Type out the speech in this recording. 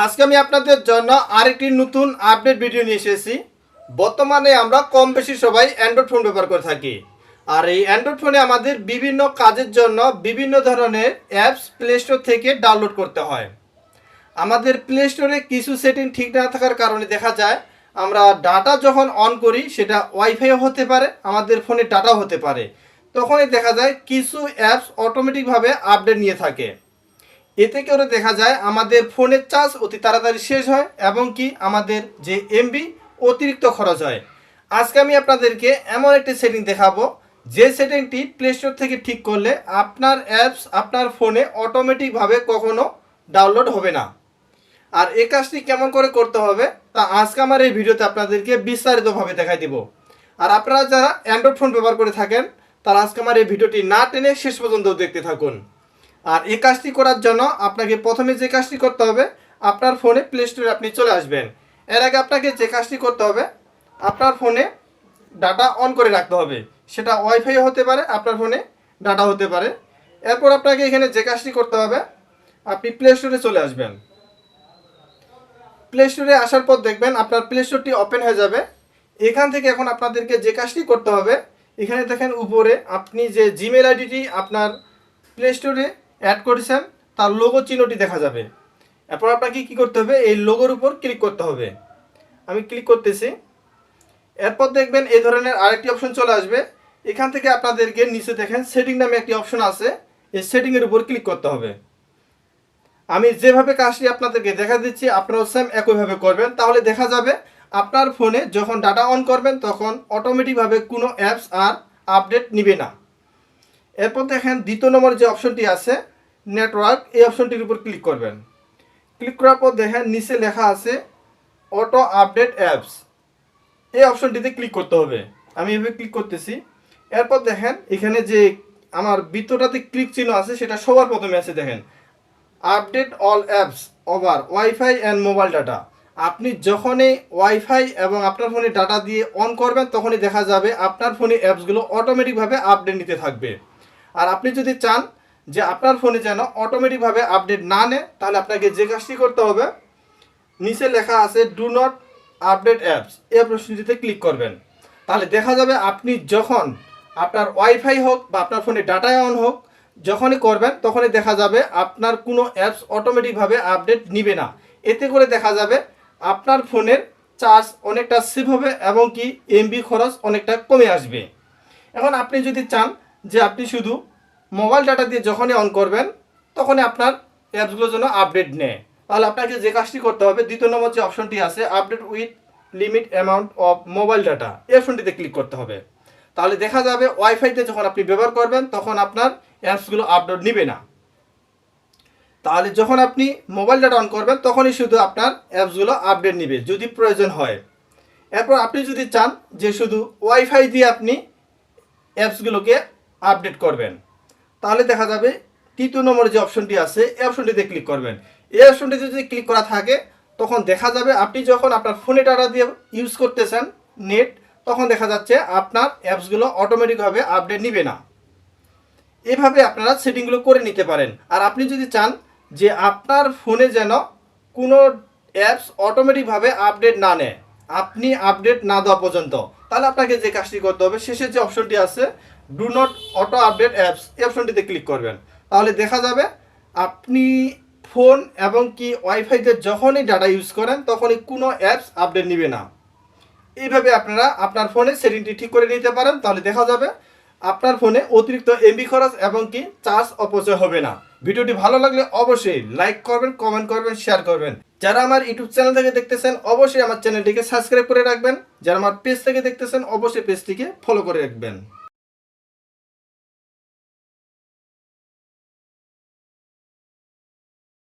আজকে আমি আপনাদের জন্য আরেকটি নতুন আপডেট ভিডিও নিয়ে এসেছি। বর্তমানে আমরা কম বেশি সবাই অ্যান্ড্রয়েড ফোন ব্যবহার করে থাকি। আর এই অ্যান্ড্রয়েড ফোনে আমাদের বিভিন্ন কাজের জন্য বিভিন্ন ধরনের অ্যাপস প্লে স্টোর থেকে ডাউনলোড করতে হয়। আমাদের প্লে স্টোরে কিছু সেটিং ঠিক না থাকার কারণে দেখা যায় আমরা ডাটা যখন অন করি সেটা ওয়াইফাইও হতে পারে, আমাদের ফোনে ডাটাও হতে পারে। তখনই দেখা যায় কিছু অ্যাপস অটোমেটিকভাবে আপডেট নিয়ে থাকে। এতে করে দেখা যায় আমাদের ফোনের চার্জ অতি তাড়াতাড়ি শেষ হয় এবং কি আমাদের যে এমবি অতিরিক্ত খরচ হয়। আজকে আমি আপনাদেরকে এমন একটি সেটিং দেখাবো যে সেটিংটি প্লে স্টোর থেকে ঠিক করলে আপনার অ্যাপস আপনার ফোনে অটোমেটিকভাবে কখনো ডাউনলোড হবে না। আর এই কাজটি কেমন করে করতে হবে তা আজকে আমার এই ভিডিওতে আপনাদেরকে বিস্তারিতভাবে দেখাই দিব। আর আপনারা যারা অ্যান্ড্রয়েড ফোন ব্যবহার করে থাকেন তারা আজকে আমার এই ভিডিওটি না টেনে শেষ পর্যন্ত দেখতে থাকুন। আর এই কাজটি করার জন্য আপনাকে প্রথমে যে কাজটি করতে হবে, আপনার ফোনে প্লে স্টোরে আপনি চলে আসবেন। এর আগে আপনাকে যে কাজটি করতে হবে, আপনার ফোনে ডাটা অন করে রাখতে হবে। সেটা ওয়াইফাই হতে পারে, আপনার ফোনে ডাটা হতে পারে। এরপর আপনাকে এখানে যে কাজটি করতে হবে, আপনি প্লে স্টোরে চলে আসবেন। প্লে স্টোরে আসার পর দেখবেন আপনার প্লে স্টোরটি ওপেন হয়ে যাবে। এখান থেকে এখন আপনাদেরকে যে কাজটি করতে হবে, এখানে দেখেন উপরে আপনি যে জিমেল আইডিটি আপনার প্লে স্টোরে অ্যাড করেছেন তার লোগো চিহ্নটি দেখা যাবে। এরপর আপনাকে কী করতে হবে, এই লোগোর উপর ক্লিক করতে হবে। আমি ক্লিক করতেছি। এরপর দেখবেন এই ধরনের আরেকটি অপশন চলে আসবে। এখান থেকে আপনাদেরকে নিচে দেখেন সেটিং নামে একটি অপশন আছে, এই সেটিংয়ের উপর ক্লিক করতে হবে। আমি যেভাবে কাজটি আপনাদেরকে দেখা দিচ্ছি আপনারাও সেম একইভাবে করবেন, তাহলে দেখা যাবে আপনার ফোনে যখন ডাটা অন করবেন তখন অটোমেটিকভাবে কোনো অ্যাপস আর আপডেট নিবে না। এরপর দেখেন দ্বিতীয় নম্বর যে অপশনটি আছে নেটওয়ার্ক, এই অপশনটির উপর ক্লিক করবেন। ক্লিক করার পর দেখেন নিচে লেখা আছে অটো আপডেট অ্যাপস, এই অপশনটিতে ক্লিক করতে হবে। আমি এভাবে ক্লিক করতেছি। এরপর দেখেন এখানে যে আমার বৃত্তটাতে ক্লিক চিহ্ন আছে সেটা সবার প্রথমে আছে, দেখেন update all apps over wifi and mobile data. আপনি যখনই ওয়াইফাই এবং আপনার ফোনে ডাটা দিয়ে অন করবেন তখনই দেখা যাবে আপনার ফোনে অ্যাপসগুলো অটোমেটিকভাবে আপডেট নিতে থাকবে। আর আপনি যদি চান যে আপনার ফোনে যেন অটোমেটিকভাবে আপডেট না নেয় তাহলে আপনাকে যে কাজটি করতে হবে, নিচে লেখা আছে ডু নট আপডেট অ্যাপস, এই অপশনটিতে ক্লিক করবেন। তাহলে দেখা যাবে আপনি যখন আপনার ওয়াইফাই হোক বা আপনার ফোনে ডাটায় অন হোক, যখনই করবেন তখনই দেখা যাবে আপনার কোনো অ্যাপস অটোমেটিকভাবে আপডেট নিবে না। এতে করে দেখা যাবে আপনার ফোনের চার্জ অনেকটা সেভ হবে এবং কি এমবি খরচ অনেকটা কমে আসবে। এখন আপনি যদি চান যে আপনি শুধু মোবাইল ডাটা দিয়ে যখনই অন করবেন তখনই আপনার অ্যাপসগুলোর জন্য আপডেট নেয়, তাহলে আপনাকে যে কাজটি করতে হবে দ্বিতীয় নম্বর যে অপশনটি আছে update with limit amount of mobile data, এই অপশনটিতে ক্লিক করতে হবে। তাহলে দেখা যাবে ওয়াইফাইতে যখন আপনি ব্যবহার করবেন তখন আপনার অ্যাপসগুলো আপডেট নিবে না। তাহলে যখন আপনি মোবাইল ডাটা অন করবেন তখনই শুধু আপনার অ্যাপসগুলো আপডেট নিবে যদি প্রয়োজন হয়। এরপর আপনি যদি চান যে শুধু ওয়াইফাই দিয়ে আপনি অ্যাপসগুলোকে আপডেট করবেন তাহলে দেখা যাবে তৃতীয় নম্বর যে অপশনটি আছে এই অপশনটিতে ক্লিক করবেন। এই অপশনটিতে যদি ক্লিক করা থাকে তখন দেখা যাবে আপনি যখন আপনার ফোনে ডাটা দিয়ে ইউজ করতেছেন নেট, তখন দেখা যাচ্ছে আপনার অ্যাপসগুলো অটোমেটিকভাবে আপডেট নিবে না। এভাবে আপনারা সেটিংগুলো করে নিতে পারেন। আর আপনি যদি চান যে আপনার ফোনে যেন কোনো অ্যাপস অটোমেটিকভাবে আপডেট না নেয়, আপনি আপডেট না দেওয়া পর্যন্ত, তাহলে আপনাকে যে কাজটি করতে হবে শেষের যে অপশনটি আছে do not auto update apps, এই অপশনটিতে ক্লিক করবেন। তাহলে দেখা যাবে আপনি ফোন এবং কি ওয়াইফাইতে যখনই ডাটা ইউজ করেন তখনই কোনো অ্যাপস আপডেট নেবে না। এইভাবে আপনারা আপনার ফোনে সেটিংটি ঠিক করে নিতে পারেন, তাহলে দেখা যাবে আপনার ফোনে অতিরিক্ত এমবি খরচ এবং কি চার্জ অপচয় হবে না। ভিডিওটি ভালো লাগলে অবশ্যই লাইক করবেন, কমেন্ট করবেন, শেয়ার করবেন। যারা আমার ইউটিউব চ্যানেল থেকে দেখতেছেন অবশ্যই আমার চ্যানেলটিকে সাবস্ক্রাইব করে রাখবেন। যারা আমার পেজ থেকে দেখতেছেন অবশ্যই পেজটিকে ফলো করে রাখবেন।